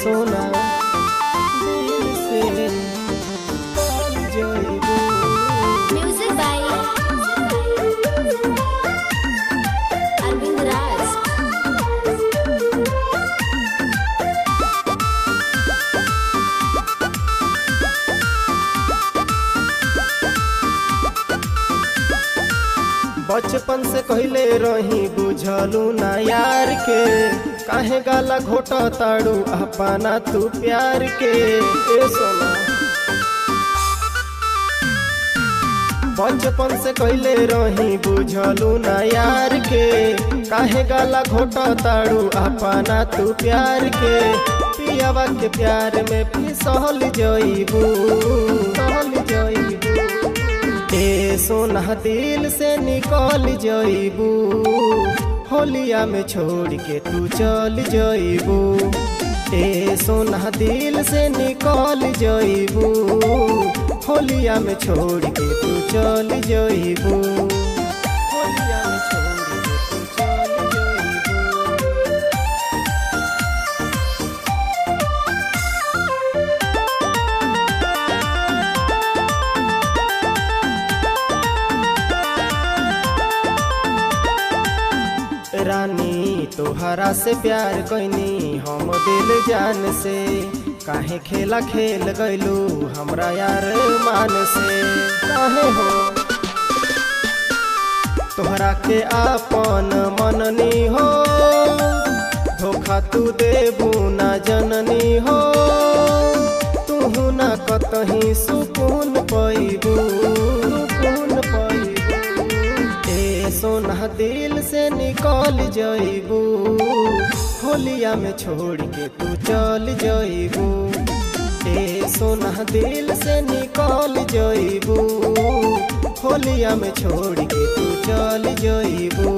सोना दिल से निकल जाइबू। Music by Arvind Raj. बचपन से कहले रही बुझलू ना यार के, काहे गाला घोट ताड़ू अपना तू प्यार के। ए सोना बचपन से कहले रही बुझलू ना यार के, काहे गाला घोट ताड़ू अपना तू प्यार के। पियावा के प्यार में फिसल जाइबू, सहल जाइबू। ए सोना दिल से निकल जाइबू, होलिया में छोड़ के तू चल जाइबू। ए सोना दिल से निकल जाइबू, होलिया में छोड़ के तू चल जाइबू। होलिया में छोड़ के तू चल जाइबू। रानी तोहरा से प्यार कैनी हम दिल जान से, काहे खेला खेल गइलू हमरा यार मान से। काहे हो तोहरा के आपन मननी हो, धोखा तू देबू ना जननी हो। तू ना कतही सुकून पैबू, सुकून पैबू। ए सोना दिल से निकल जाइबू, होलिया में छोड़ के तू चल जाइबू। ए सोना दिल से निकल जाइबू, होलिया में छोड़ के तू चल जाइबू।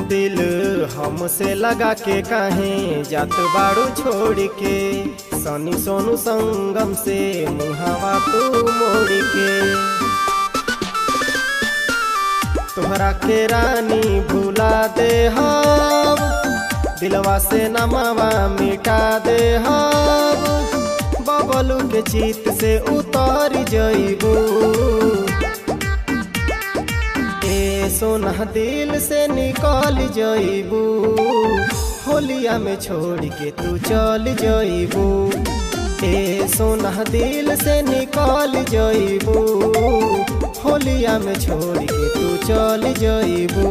दिल हमसे लगा के काहे जात बाड़ू छोड़ के, सनी सोनू संगम से मुहावा तू मोड़ के। तोहरा के रानी भुला दे हम, दिलवा से नमावा मिटा दे हम। बबलू के चित से उतर जाइबू, सोना दिल से निकल जाइबू, होलिया में छोड़ के तू चल जाइबू। ए सोना दिल से निकल जाइबू, होलिया में छोड़ के तू चल जाइबू।